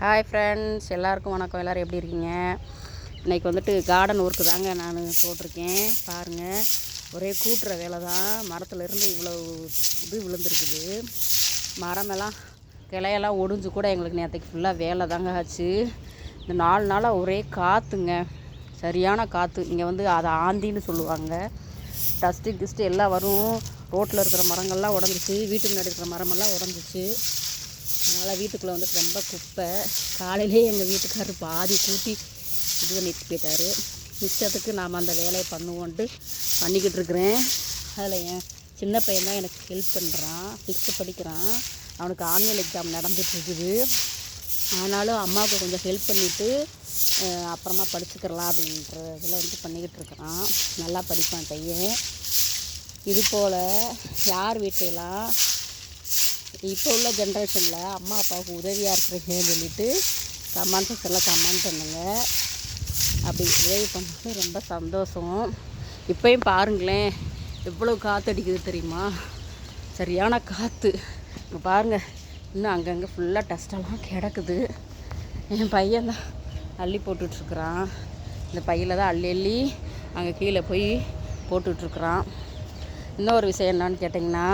Hi friends, எல்லாருக்கும் வணக்கம். எல்லோரும் எப்படி இருக்கீங்க? இன்றைக்கி வந்துட்டு கார்டன் ஒர்க்கு தாங்க நான் போட்டிருக்கேன். பாருங்கள், ஒரே கூட்டுற வேலை தான். மரத்துலேருந்து இவ்வளோ இது விழுந்துருக்குது. மரமெல்லாம் கிளையெல்லாம் ஒடிஞ்சு கூட எங்களுக்கு நேற்றுக்கு ஃபுல்லாக வேலை தாங்க ஆச்சு. இந்த 4 நாளாக ஒரே காற்றுங்க, சரியான காற்று. இங்கே வந்து அதை ஆந்தின்னு சொல்லுவாங்க. டஸ்ட்டு எல்லாம் வரும். ரோட்டில் இருக்கிற மரங்கள்லாம் உடஞ்சிச்சு, வீட்டு முன்னாடி இருக்கிற மரமெல்லாம் உடஞ்சிச்சு. அதனால் வீட்டுக்குள்ளே வந்துட்டு ரொம்ப குப்பை. காலையிலே எங்கள் வீட்டுக்காரர் பாதி கூட்டி இது பண்ணிட்டு போயிட்டார். மிச்சத்துக்கு நாம் அந்த வேலையை பண்ணிக்கிட்டு இருக்கிறேன். அதில் என் சின்ன பையன் தான் எனக்கு ஹெல்ப் பண்ணுறான். 6th படிக்கிறான். அவனுக்கு ஆனுவல் எக்ஸாம் நடந்துகிட்ருக்குது. ஆனாலும் அம்மாவுக்கு கொஞ்சம் ஹெல்ப் பண்ணிவிட்டு அப்புறமா படிச்சுக்கிறலாம் அப்படின்றதில் பண்ணிக்கிட்டு இருக்கிறான். நல்லா படிப்பான் பையன். இது போல் யார் வீட்டையெல்லாம் இப்போ உள்ள ஜென்ரேஷனில் அம்மா அப்பாவுக்கு உதவியாக இருக்கிறீங்கன்னு சொல்லிவிட்டு கமெண்ட் செக்ஷனில் கமெண்ட் பண்ணுங்கள். அப்படி உதவி பண்ணது ரொம்ப சந்தோஷம். இப்போயும் பாருங்களேன், எவ்வளோ காற்று அடிக்குது தெரியுமா? சரியான காற்று. இங்கே பாருங்கள், இன்னும் அங்கங்கே ஃபுல்லாக டஸ்ட்டெல்லாம் கிடக்குது. என் பையன் தான் அள்ளி போட்டுட்ருக்குறான். இந்த பையில் தான் அள்ளி அங்கே கீழே போய் போட்டுட்ருக்குறான். இன்னொரு விஷயம் என்னான்னு கேட்டிங்கன்னா,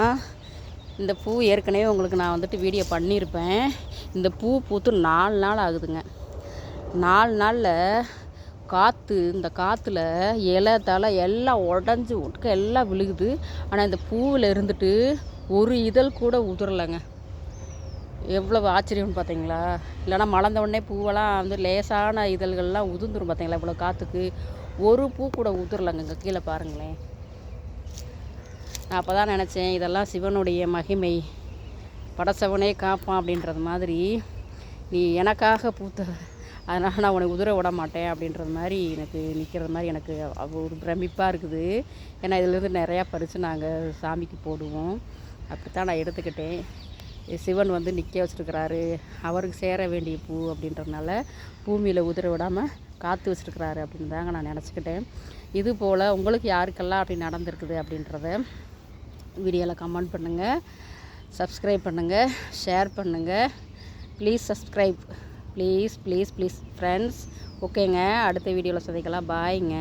இந்த பூ ஏற்கனவே உங்களுக்கு நான் வந்துட்டு வீடியோ பண்ணியிருப்பேன். இந்த பூ பூத்து 4 நாள் ஆகுதுங்க. 4 நாளில் இந்த காற்றுல இலை தலை எல்லாம் உடஞ்சி எல்லாம் விழுகுது. ஆனால் இந்த பூவில் இருந்துட்டு ஒரு இதழ் கூட உதிரலைங்க. எவ்வளவு ஆச்சரியம்னு பார்த்தீங்களா? இல்லைனா மலர்ந்த உடனே பூவெல்லாம் வந்து லேசான இதழ்கள்லாம் உதிர்ந்துடும் பார்த்தீங்களா? இவ்வளோ காற்றுக்கு ஒரு பூ கூட உதிரலைங்க. இங்கே கீழே பாருங்களேன். நான் அப்போ தான் நினச்சேன், இதெல்லாம் சிவனுடைய மகிமை, படைச்சவனே காப்பான் அப்படின்றது மாதிரி. நீ எனக்காக பூத்த, அதனால் நான் உனக்கு உதிர விட மாட்டேன் அப்படின்றது மாதிரி எனக்கு நிற்கிறது மாதிரி எனக்கு ஒரு பிரமிப்பாக இருக்குது. ஏன்னா இதிலேருந்து நிறையா பறித்து நாங்கள் சாமிக்கு போடுவோம். அப்படி தான் நான் எடுத்துக்கிட்டேன். சிவன் வந்து நிற்க வச்சுருக்கிறாரு, அவருக்கு சேர வேண்டிய பூ அப்படின்றதுனால பூமியில் உதிர விடாமல் காற்று வச்சுருக்கிறாரு அப்படின்னு தாங்க நான் நினச்சிக்கிட்டேன். இது போல் உங்களுக்கு யாருக்கெல்லாம் அப்படி நடந்திருக்குது அப்படின்றத வீடியோவில் கமெண்ட் பண்ணுங்கள், சப்ஸ்கிரைப் பண்ணுங்கள், ஷேர் பண்ணுங்கள். Please subscribe, please friends. ஓகேங்க, அடுத்த வீடியோவில் சந்திக்கலாம். பாய்ங்க.